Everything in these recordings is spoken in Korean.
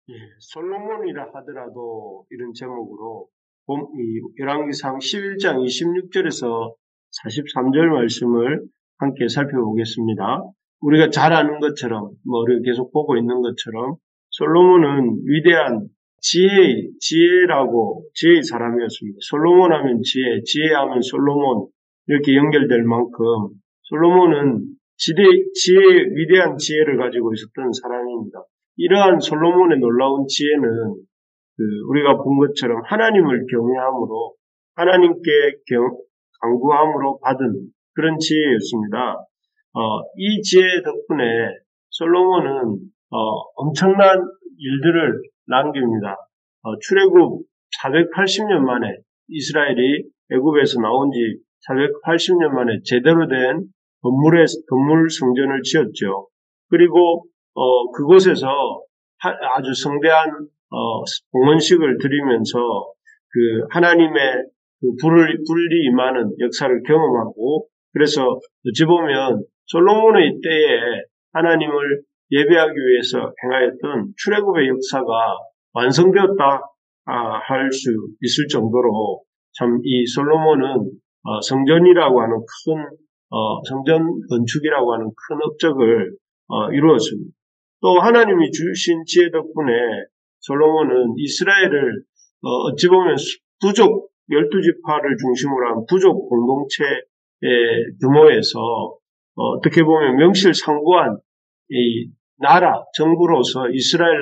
예, 솔로몬이라 하더라도 이런 제목으로 열왕기상 11장 26절에서 43절 말씀을 함께 살펴보겠습니다. 우리가 잘 아는 것처럼, 우리가 계속 보고 있는 것처럼 솔로몬은 위대한 지혜의 사람이었습니다. 솔로몬 하면 지혜하면 솔로몬 이렇게 연결될 만큼 솔로몬은 위대한 지혜를 가지고 있었던 사람입니다. 이러한 솔로몬의 놀라운 지혜는 우리가 본 것처럼 하나님을 경외함으로 하나님께 간구함으로 받은 그런 지혜였습니다. 이 지혜 덕분에 솔로몬은 엄청난 일들을 남깁니다. 출애굽 480년 만에 이스라엘이 애굽에서 나온 지 480년 만에 제대로 된 건물 성전을 지었죠. 그리고 그곳에서 아주 성대한 봉헌식을 드리면서 하나님의 불이 임하는 역사를 경험하고, 그래서 어찌 보면 솔로몬의 때에 하나님을 예배하기 위해서 행하였던 출애굽의 역사가 완성되었다 할 수 있을 정도로 참 이 솔로몬은 성전이라고 하는 성전 건축이라고 하는 큰 업적을 이루었습니다. 또 하나님이 주신 지혜 덕분에 솔로몬은 이스라엘을 어찌 보면 부족 12지파를 중심으로 한 부족 공동체의 규모에서 어떻게 보면 명실상부한 이 정부로서 이스라엘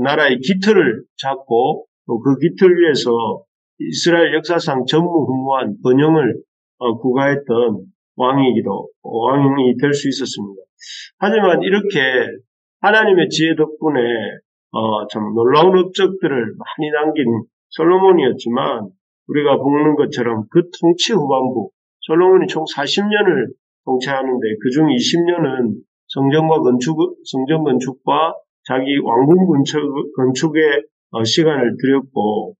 나라의 기틀을 잡고 또 그 기틀 위에서 이스라엘 역사상 전무후무한 번영을 구가했던 왕이 될 수 있었습니다. 하지만 이렇게 하나님의 지혜 덕분에 참 놀라운 업적들을 많이 남긴 솔로몬이었지만, 우리가 보는 것처럼 그 통치 후반부 솔로몬이 총 40년을 통치하는데 그중 20년은 성전 건축과 자기 왕궁 건축에 시간을 들였고,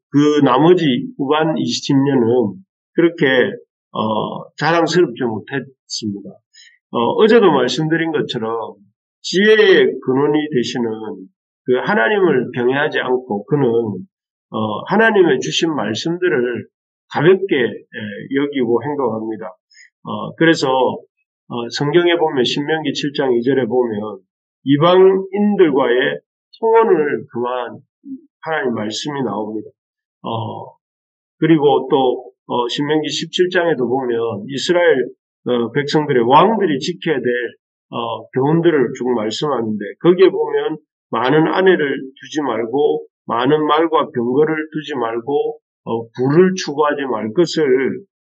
그 나머지 후반 20년은 그렇게 자랑스럽지 못했습니다. 어제도 말씀드린 것처럼 지혜의 근원이 되시는 하나님을 경외하지 않고 그는 하나님의 주신 말씀들을 가볍게 여기고 행동합니다. 그래서 성경에 보면 신명기 7장 2절에 보면 이방인들과의 통혼을 금한 하나님 말씀이 나옵니다. 그리고 또 신명기 17장에도 보면 이스라엘 백성들의 왕들이 지켜야 될 교훈들을 쭉 말씀하는데, 거기에 보면 많은 아내를 두지 말고 많은 말과 병거를 두지 말고 부를 추구하지 말 것을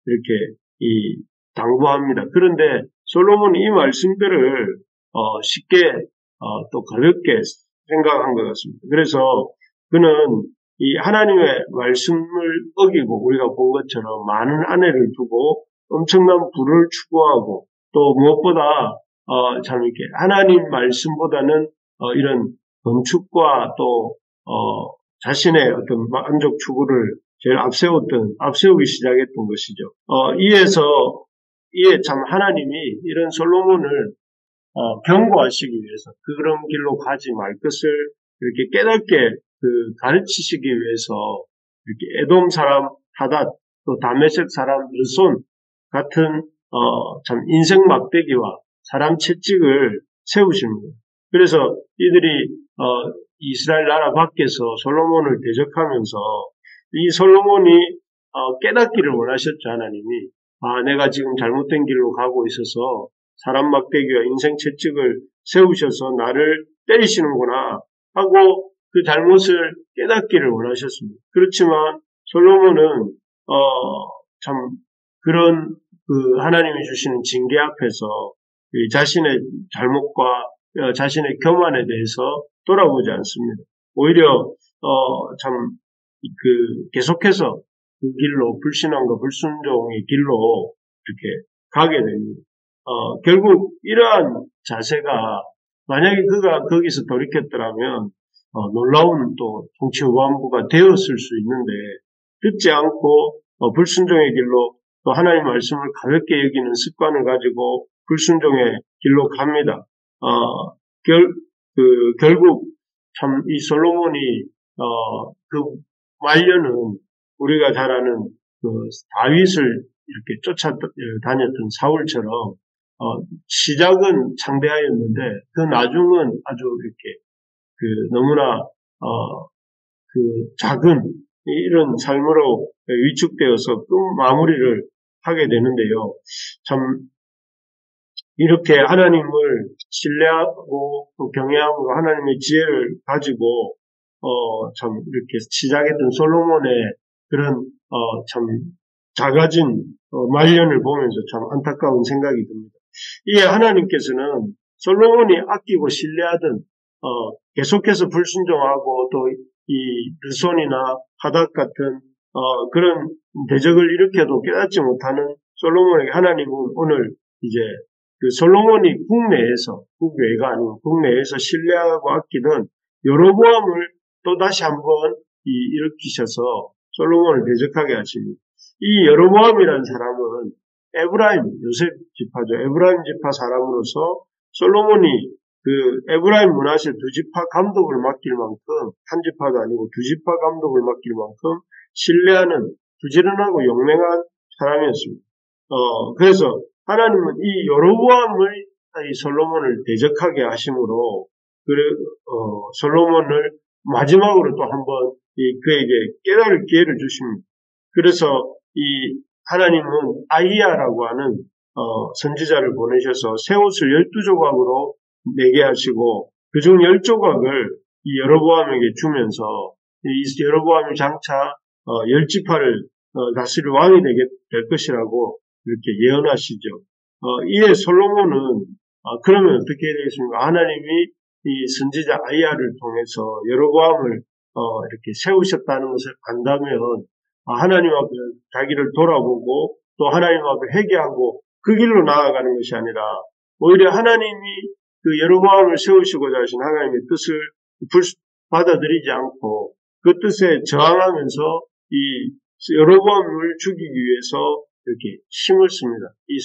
이렇게 당부합니다. 그런데 솔로몬이 이 말씀들을 쉽게 또 가볍게 생각한 것 같습니다. 그래서 그는 이 하나님의 말씀을 어기고 우리가 본 것처럼 많은 아내를 두고 엄청난 부를 추구하고, 또 무엇보다 참 이렇게 하나님 말씀보다는 이런 건축과 또 자신의 어떤 만족 추구를 제일 앞세우기 시작했던 것이죠. 이에 참 하나님이 이런 솔로몬을 경고하시기 위해서 그런 길로 가지 말 것을 이렇게 깨닫게 가르치시기 위해서 이렇게 에돔 사람 하닷, 또 다메섹 사람 르손 같은 참 인생 막대기와 사람 채찍을 세우십니다. 그래서 이들이 이스라엘 나라 밖에서 솔로몬을 대적하면서 이 솔로몬이 깨닫기를 원하셨죠. 하나님이 내가 지금 잘못된 길로 가고 있어서 사람 막대기와 인생 채찍을 세우셔서 나를 때리시는구나 하고 그 잘못을 깨닫기를 원하셨습니다. 그렇지만 솔로몬은 참 그런 하나님이 주시는 징계 앞에서 자신의 잘못과 자신의 교만에 대해서 돌아보지 않습니다. 오히려 참 계속해서 그 길로, 불신앙과 불순종의 길로 이렇게 가게 됩니다. 결국 이러한 자세가, 만약에 그가 거기서 돌이켰더라면 놀라운 또 통치 후반부가 되었을 수 있는데, 듣지 않고 불순종의 길로, 또 하나님의 말씀을 가볍게 여기는 습관을 가지고 불순종의 길로 갑니다. 결국 참 이 솔로몬이 그 말년은 우리가 잘 아는 다윗을 이렇게 쫓아다녔던 사울처럼 시작은 창대하였는데 그 나중은 아주 이렇게 너무나 작은 이런 삶으로 위축되어서 끝 마무리를 하게 되는데요. 참 이렇게 하나님을 신뢰하고 또 경외하고 하나님의 지혜를 가지고 참 이렇게 시작했던 솔로몬의 그런 참 작아진 말년을 보면서 참 안타까운 생각이 듭니다. 이에 하나님께서는 솔로몬이 아끼고 신뢰하던 계속해서 불순종하고 또 이 르손이나 하닷 같은 그런 대적을 일으켜도 깨닫지 못하는 솔로몬에게 하나님은 오늘 이제 그 솔로몬이 국외가 아니고 국내에서 신뢰하고 아끼던 여로보암을 또 다시 한번 일으키셔서 솔로몬을 대적하게 하십니다. 이 여로보암이라는 사람은 요셉 지파죠. 에브라임 지파 사람으로서 솔로몬이 에브라임 므낫세 두 지파 감독을 맡길 만큼, 한 지파도 아니고 두 지파 감독을 맡길 만큼 신뢰하는 부지런하고 용맹한 사람이었습니다. 그래서 하나님은 이 여로보암을 이 솔로몬을 대적하게 하심으로 솔로몬을 마지막으로 또 한번 그에게 깨달을 기회를 주십니다. 그래서 이 하나님은 아히야라고 하는 선지자를 보내셔서 새 옷을 12조각으로 내게 하시고 그중 10조각을 이 여로보암에게 주면서 이 여로보암이 장차 10지파를 다스릴 왕이 될 것이라고 이렇게 예언하시죠. 이에 솔로몬은 그러면 어떻게 해야 되겠습니까? 하나님이 이 선지자 아히야를 통해서 여로보암을 이렇게 세우셨다는 것을 안다면 하나님 앞에 자기를 돌아보고 또 하나님 앞에 회개하고 그 길로 나아가는 것이 아니라 오히려 하나님이 그 여로보암을 세우시고자 하신 하나님의 뜻을 받아들이지 않고 그 뜻에 저항하면서 이 여로보암을 죽이기 위해서 이렇게 힘을 씁니다. 이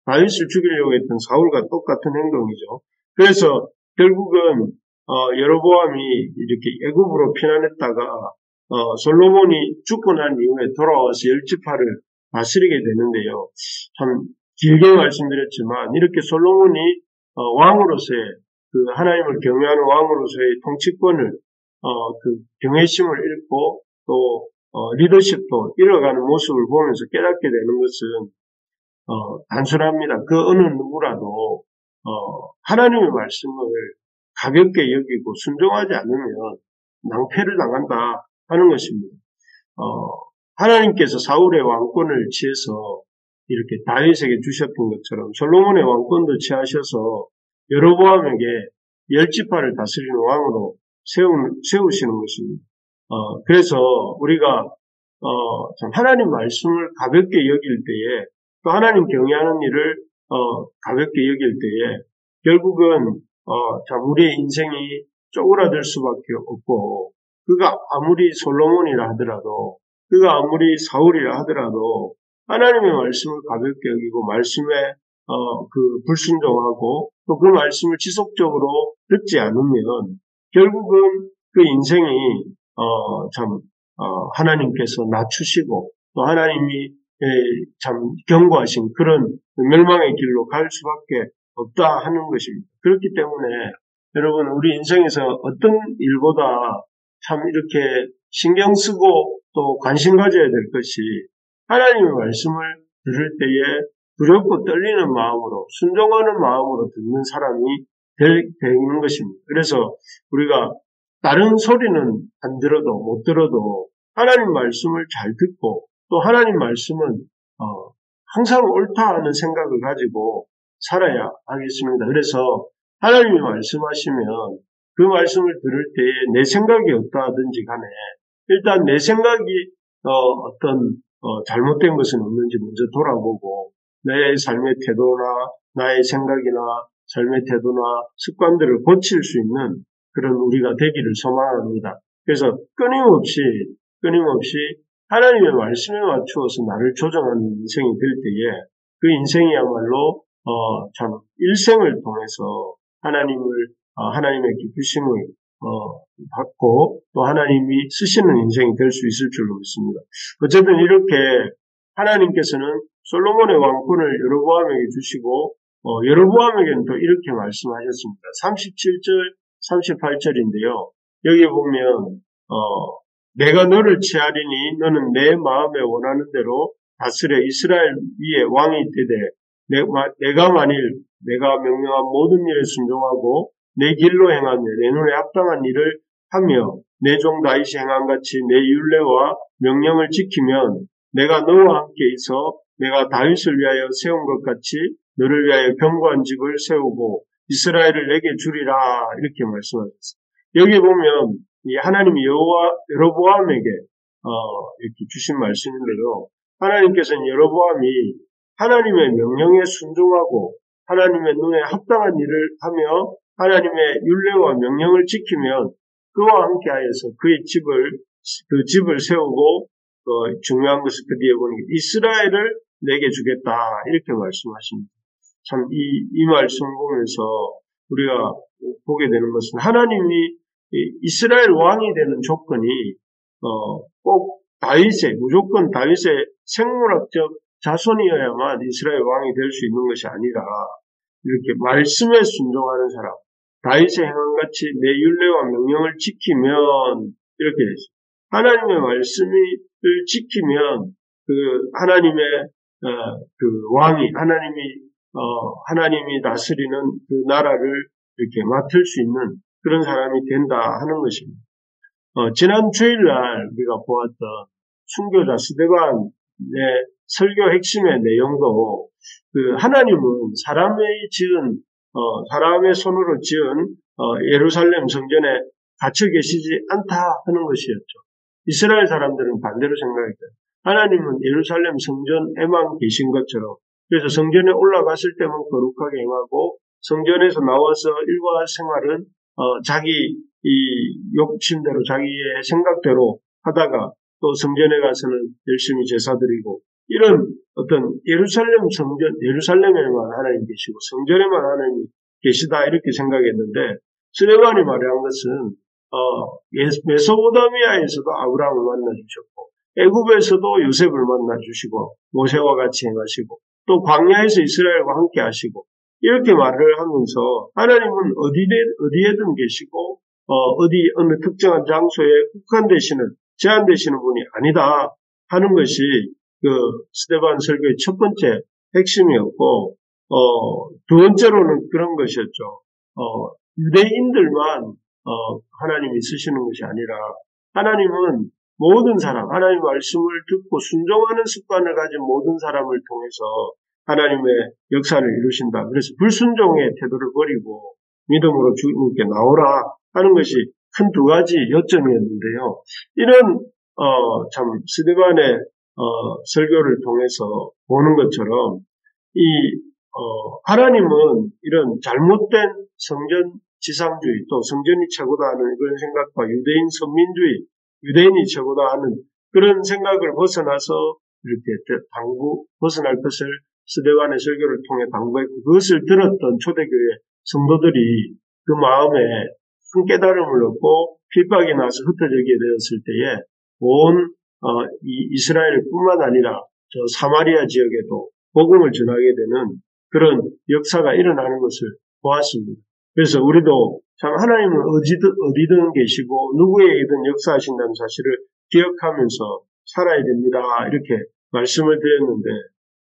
다윗을 죽이려고 했던 사울과 똑같은 행동이죠. 그래서 결국은 여로보암이 이렇게 애굽으로 피난했다가 솔로몬이 죽고 난 이후에 돌아와서 10지파를 다스리게 되는데요. 참 길게 말씀드렸지만 이렇게 솔로몬이 왕으로서의 하나님을 경외하는 왕으로서의 통치권을 경외심을 잃고 또 리더십도 잃어가는 모습을 보면서 깨닫게 되는 것은 단순합니다. 그 어느 누구라도 하나님의 말씀을 가볍게 여기고 순종하지 않으면 낭패를 당한다 하는 것입니다. 하나님께서 사울의 왕권을 취해서 이렇게 다윗에게 주셨던 것처럼 솔로몬의 왕권도 취하셔서 여로보암에게 10지파를 다스리는 왕으로 세우시는 것입니다. 그래서 우리가 참 하나님 말씀을 가볍게 여길 때에 또 하나님 경외하는 일을 가볍게 여길 때에 결국은 참 우리의 인생이 쪼그라들 수밖에 없고 그가 아무리 솔로몬이라 하더라도 그가 아무리 사울이라 하더라도 하나님의 말씀을 가볍게 여기고 말씀에 불순종하고 또 그 말씀을 지속적으로 듣지 않으면 결국은 그 인생이 하나님께서 낮추시고 또 하나님이 참 경고하신 그런 멸망의 길로 갈 수밖에 없다 하는 것입니다. 그렇기 때문에 여러분 우리 인생에서 어떤 일보다 참 이렇게 신경 쓰고 또 관심 가져야 될 것이 하나님의 말씀을 들을 때에 두렵고 떨리는 마음으로 순종하는 마음으로 듣는 사람이 되는 것입니다. 그래서 우리가 다른 소리는 안 들어도 못 들어도 하나님 말씀을 잘 듣고 또 하나님 말씀은 항상 옳다 하는 생각을 가지고 살아야 하겠습니다. 그래서 하나님이 말씀하시면 그 말씀을 들을 때에 내 생각이 어떠하든지 간에 일단 내 생각이 잘못된 것은 없는지 먼저 돌아보고 내 삶의 태도나 나의 생각이나 삶의 태도나 습관들을 고칠 수 있는 그런 우리가 되기를 소망합니다. 그래서 끊임없이 하나님의 말씀에 맞추어서 나를 조정하는 인생이 될 때에 그 인생이야말로 참 일생을 통해서 하나님을 하나님의 기쁘심을 받고 또 하나님이 쓰시는 인생이 될 수 있을 줄로 믿습니다. 어쨌든 이렇게 하나님께서는 솔로몬의 왕권을 여로보암에게 주시고 여로보암에게는 또 이렇게 말씀하셨습니다. 37절, 38절인데요. 여기 보면 내가 너를 취하리니 너는 내 마음에 원하는 대로 다스려 이스라엘 위에 왕이 되되 내가 만일 내가 명령한 모든 일에 순종하고 내 길로 행하며 내 눈에 합당한 일을 하며 내 종 다윗이 행한 같이 내 율례와 명령을 지키면 내가 너와 함께 있어 내가 다윗을 위하여 세운 것 같이 너를 위하여 견고한 집을 세우고 이스라엘을 내게 주리라 이렇게 말씀하셨습니다. 여기 보면 이 하나님이 여로보암에게 이렇게 주신 말씀인데요. 하나님께서는 여로보암이 하나님의 명령에 순종하고 하나님의 눈에 합당한 일을 하며 하나님의 율례와 명령을 지키면 그와 함께하여서 그 집을 세우고 중요한 것은 그 뒤에 보니 이스라엘을 내게 주겠다 이렇게 말씀하십니다. 참 이 말씀 보면서 우리가 보게 되는 것은 하나님이 이스라엘 왕이 되는 조건이 꼭 무조건 다윗의 생물학적 자손이어야만 이스라엘 왕이 될 수 있는 것이 아니라 이렇게 말씀에 순종하는 사람, 다윗의 행함같이 내 율례와 명령을 지키면 이렇게 되죠. 하나님의 말씀을 지키면 그 하나님의 그 왕이 하나님이 다스리는 그 나라를 이렇게 맡을 수 있는 그런 사람이 된다 하는 것입니다. 지난 주일날 우리가 보았던 순교자 스데반의 설교 핵심의 내용도 하나님은 사람의 손으로 지은 예루살렘 성전에 갇혀 계시지 않다 하는 것이었죠. 이스라엘 사람들은 반대로 생각했어요. 하나님은 예루살렘 성전에만 계신 것처럼 그래서 성전에 올라갔을 때만 거룩하게 행하고 성전에서 나와서 일과 생활은 자기 이 욕심대로 자기의 생각대로 하다가 또 성전에 가서는 열심히 제사드리고 이런 어떤 예루살렘에만 하나님 계시고 성전에만 하나님 계시다 이렇게 생각했는데 스데반이 말한 것은 메소포타미아에서도 아브라함을 만나주셨고 애굽에서도 요셉을 만나주시고 모세와 같이 행하시고 또 광야에서 이스라엘과 함께 하시고 이렇게 말을 하면서 하나님은 어디에든 계시고 어느 특정한 장소에 제한되시는 분이 아니다 하는 것이 그 스데반 설교의 첫 번째 핵심이었고 두 번째로는 그런 것이었죠. 유대인들만 하나님이 쓰시는 것이 아니라 하나님은 모든 사람, 하나님의 말씀을 듣고 순종하는 습관을 가진 모든 사람을 통해서 하나님의 역사를 이루신다. 그래서 불순종의 태도를 버리고 믿음으로 주님께 나오라 하는 것이 큰 두 가지 요점이었는데요. 이런 참 스데반의 설교를 통해서 보는 것처럼 하나님은 이런 잘못된 성전 지상주의 또 성전이 최고다 하는 그런 생각과 유대인 선민주의 유대인이 최고다 하는 그런 생각을 벗어나서 이렇게 벗어날 것을 스데반의 설교를 통해 당부했고 그것을 들었던 초대교회 성도들이 그 마음에 큰 깨달음을 얻고 핍박이 나서 흩어지게 되었을 때에 온 이스라엘뿐만 아니라 저 사마리아 지역에도 복음을 전하게 되는 그런 역사가 일어나는 것을 보았습니다. 그래서 우리도 참 하나님은 어디든 계시고 누구에게든 역사하신다는 사실을 기억하면서 살아야 됩니다. 이렇게 말씀을 드렸는데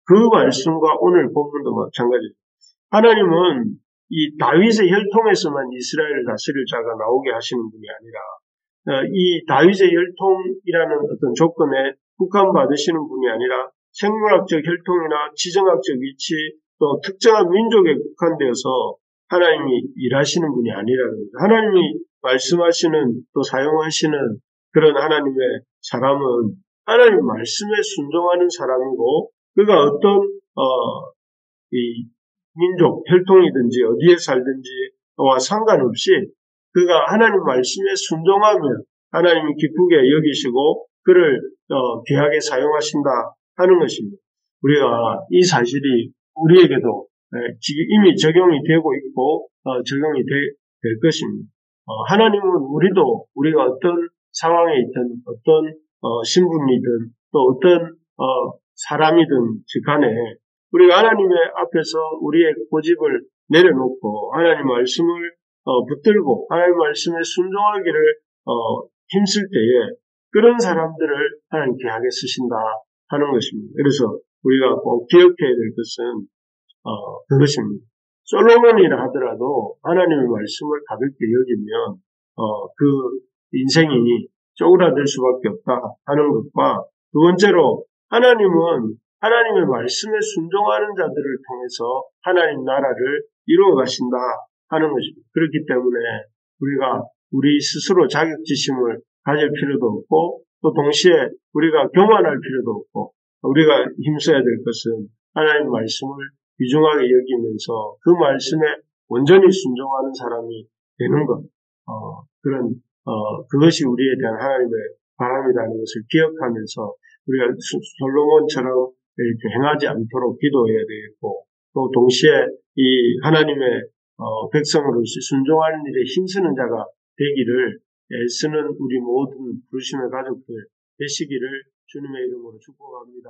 그 말씀과 오늘 본문도 마찬가지입니다. 하나님은 이 다윗의 혈통에서만 이스라엘을 다스릴 자가 나오게 하시는 분이 아니라 이 다윗의 혈통이라는 어떤 조건에 국한받으시는 분이 아니라 생물학적 혈통이나 지정학적 위치 또 특정한 민족에 국한되어서 하나님이 일하시는 분이 아니라는 거죠. 하나님이 말씀하시는 또 사용하시는 그런 하나님의 사람은 하나님 말씀에 순종하는 사람이고 그가 어떤 이 민족, 혈통이든지 어디에 살든지와 상관없이 그가 하나님 말씀에 순종하면 하나님이 기쁘게 여기시고 그를 귀하게 사용하신다 하는 것입니다. 우리가 이 사실이 우리에게도 이미 적용이 되고 있고 적용이 될 것입니다. 하나님은 우리가 어떤 상황에 있든 어떤 신분이든 또 어떤 사람이든 간에 우리가 하나님의 앞에서 우리의 고집을 내려놓고 하나님 말씀을 붙들고 하나님 말씀에 순종하기를 힘쓸 때에 그런 사람들을 하나님 귀하게 쓰신다 하는 것입니다. 그래서 우리가 꼭 기억해야 될 것은 그것입니다. 솔로몬이라 하더라도 하나님의 말씀을 가볍게 여기면 그 인생이 쪼그라들 수밖에 없다 하는 것과 두 번째로 하나님은 하나님의 말씀에 순종하는 자들을 통해서 하나님 나라를 이루어 가신다 하는 것입니다. 그렇기 때문에 우리가 우리 스스로 자격지심을 가질 필요도 없고 또 동시에 우리가 교만할 필요도 없고 우리가 힘써야 될 것은 하나님 말씀을 귀중하게 여기면서 그 말씀에 온전히 순종하는 사람이 되는 것, 그것이 우리에 대한 하나님의 바람이라는 것을 기억하면서 우리가 솔로몬처럼 이렇게 행하지 않도록 기도해야 되겠고, 또 동시에 이 하나님의 백성으로서 순종하는 일에 힘쓰는 자가 되기를 애쓰는 우리 모든 부르심의 가족들 되시기를 주님의 이름으로 축복합니다.